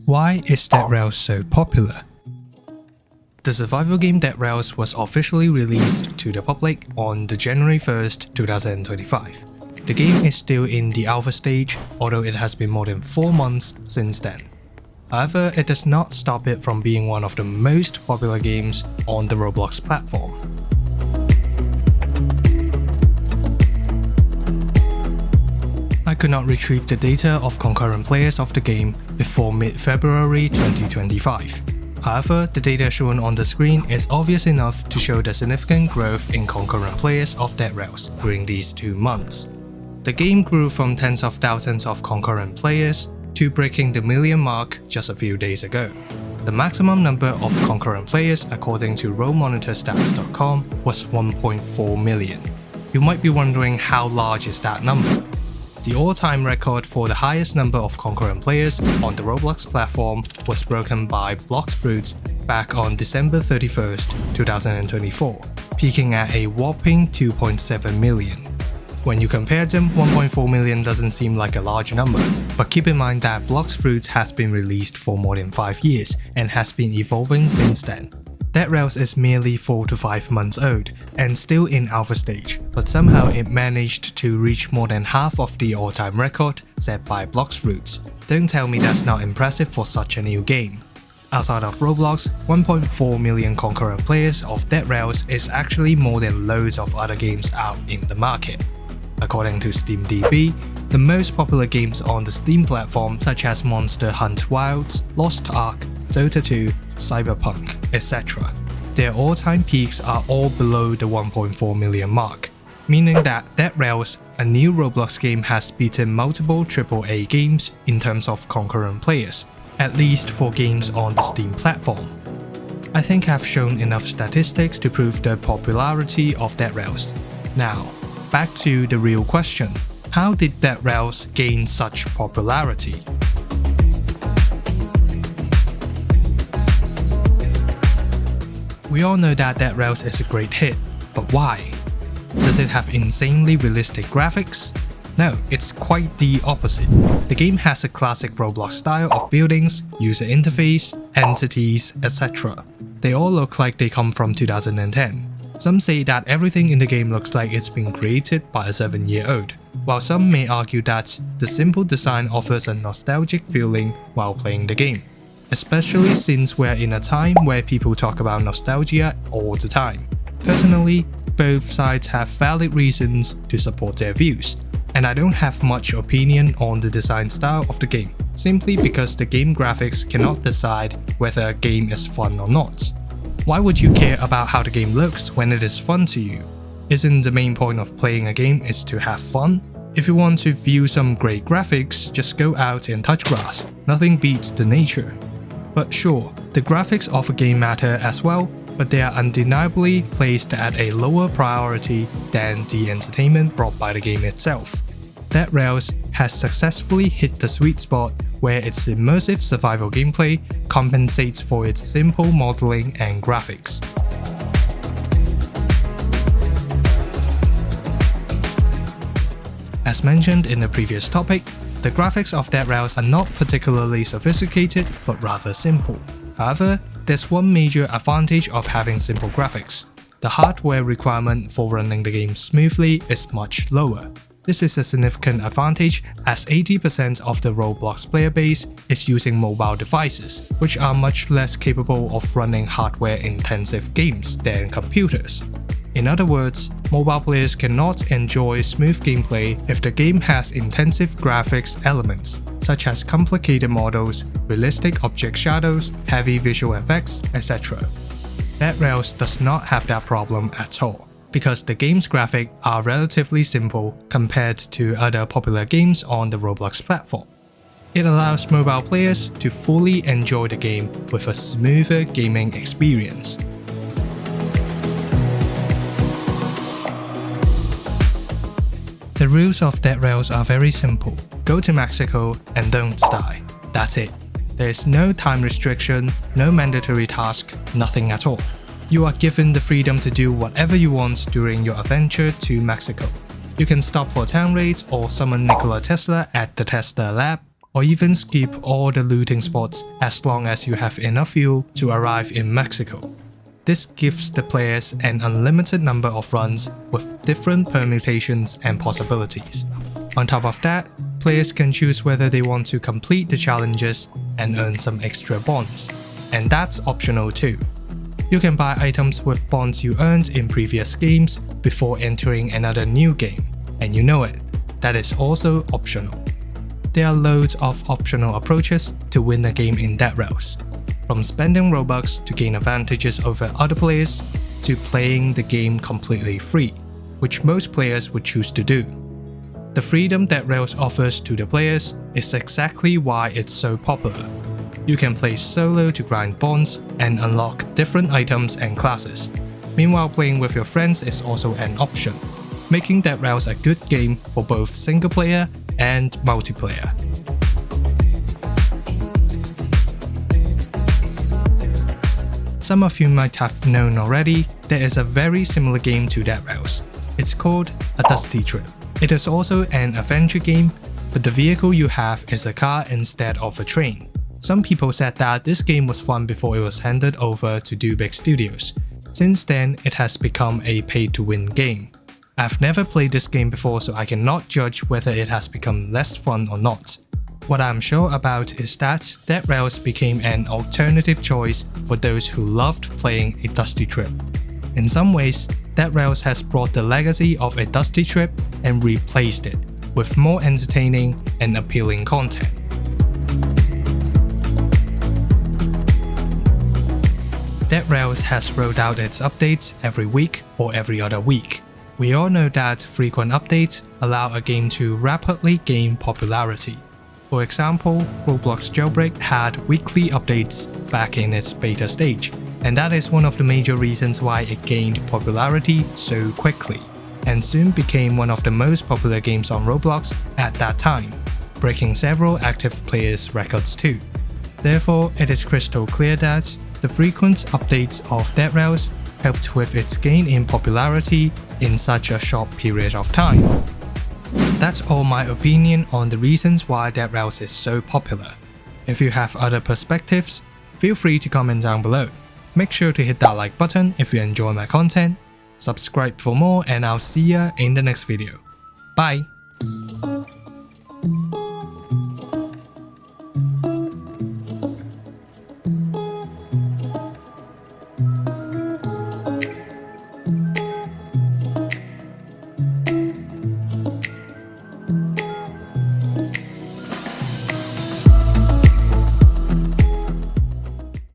Why is Dead Rails so popular? The survival game Dead Rails was officially released to the public on the January 1st, 2025. The game is still in the alpha stage, although it has been more than 4 months since then. However, it does not stop it from being one of the most popular games on the Roblox platform. I could not retrieve the data of concurrent players of the game before mid-February 2025. However, the data shown on the screen is obvious enough to show the significant growth in concurrent players of Dead Rails during these 2 months. The game grew from tens of thousands of concurrent players to breaking the million mark just a few days ago. The maximum number of concurrent players according to RollMonitorStats.com was 1.4 million. You might be wondering how large is that number? The all-time record for the highest number of concurrent players on the Roblox platform was broken by Roblox Group back on December 31st, 2024, peaking at a whopping 2.7 million. When you compare them, 1.4 million doesn't seem like a large number, but keep in mind that Roblox Group has been released for more than 5 years and has been evolving since then. Dead Rails is merely 4 to 5 months old and still in alpha stage, but somehow it managed to reach more than half of the all-time record set by Roblox Group. Don't tell me that's not impressive for such a new game. Outside of Roblox, 1.4 million concurrent players of Dead Rails is actually more than loads of other games out in the market. According to SteamDB, the most popular games on the Steam platform such as Monster Hunt Wilds, Lost Ark, Dota 2, Cyberpunk, etc. Their all-time peaks are all below the 1.4 million mark, meaning that Dead Rails, a new Roblox game, has beaten multiple AAA games in terms of concurrent players, at least for games on the Steam platform. I think I've shown enough statistics to prove the popularity of Dead Rails. Now, back to the real question. How did Dead Rails gain such popularity? We all know that Dead Rails is a great hit, but why? Does it have insanely realistic graphics? No, it's quite the opposite. The game has a classic Roblox style of buildings, user interface, entities, etc. They all look like they come from 2010. Some say that everything in the game looks like it's been created by a 7-year-old, while some may argue that the simple design offers a nostalgic feeling while playing the game. Especially since we're in a time where people talk about nostalgia all the time. Personally, both sides have valid reasons to support their views, and I don't have much opinion on the design style of the game, simply because the game graphics cannot decide whether a game is fun or not. Why would you care about how the game looks when it is fun to you? Isn't the main point of playing a game is to have fun? If you want to view some great graphics, just go out and touch grass. Nothing beats the nature. But sure, the graphics of a game matter as well, but they are undeniably placed at a lower priority than the entertainment brought by the game itself. Dead Rails has successfully hit the sweet spot where its immersive survival gameplay compensates for its simple modeling and graphics. As mentioned in the previous topic, the graphics of Dead Rails are not particularly sophisticated, but rather simple. However, there's one major advantage of having simple graphics. The hardware requirement for running the game smoothly is much lower. This is a significant advantage as 80% of the Roblox player base is using mobile devices, which are much less capable of running hardware-intensive games than computers. In other words, mobile players cannot enjoy smooth gameplay if the game has intensive graphics elements, such as complicated models, realistic object shadows, heavy visual effects, etc. Dead Rails does not have that problem at all, because the game's graphics are relatively simple compared to other popular games on the Roblox platform. It allows mobile players to fully enjoy the game with a smoother gaming experience. The rules of Dead Rails are very simple. Go to Mexico and don't die. That's it. There is no time restriction, no mandatory task, nothing at all. You are given the freedom to do whatever you want during your adventure to Mexico. You can stop for town raids or summon Nikola Tesla at the Tesla lab. or even skip all the looting spots as long as you have enough fuel to arrive in Mexico. This gives the players an unlimited number of runs with different permutations and possibilities. On top of that, players can choose whether they want to complete the challenges and earn some extra bonds, and that's optional too. You can buy items with bonds you earned in previous games before entering another new game, and you know it, that is also optional. There are loads of optional approaches to win the game in Dead Rails, from spending Robux to gain advantages over other players, to playing the game completely free, which most players would choose to do. The freedom Dead Rails offers to the players is exactly why it's so popular. You can play solo to grind bonds and unlock different items and classes. Meanwhile, playing with your friends is also an option, making Dead Rails a good game for both single player and multiplayer. Some of you might have known already, there is a very similar game to Dead Rails. It's called A Dusty Trip. It is also an adventure game, but the vehicle you have is a car instead of a train. Some people said that this game was fun before it was handed over to Do Big Studios. Since then, it has become a pay-to-win game. I've never played this game before, so I cannot judge whether it has become less fun or not. What I'm sure about is that Dead Rails became an alternative choice for those who loved playing A Dusty Trip. In some ways, Dead Rails has brought the legacy of A Dusty Trip and replaced it with more entertaining and appealing content. Dead Rails has rolled out its updates every week or every other week. We all know that frequent updates allow a game to rapidly gain popularity. For example, Roblox Jailbreak had weekly updates back in its beta stage, and that is one of the major reasons why it gained popularity so quickly, and soon became one of the most popular games on Roblox at that time, breaking several active players' records too. Therefore, it is crystal clear that the frequent updates of Dead Rails helped with its gain in popularity in such a short period of time. That's all my opinion on the reasons why Dead Rails is so popular. If you have other perspectives, feel free to comment down below. Make sure to hit that like button if you enjoy my content, subscribe for more, and I'll see ya in the next video. Bye!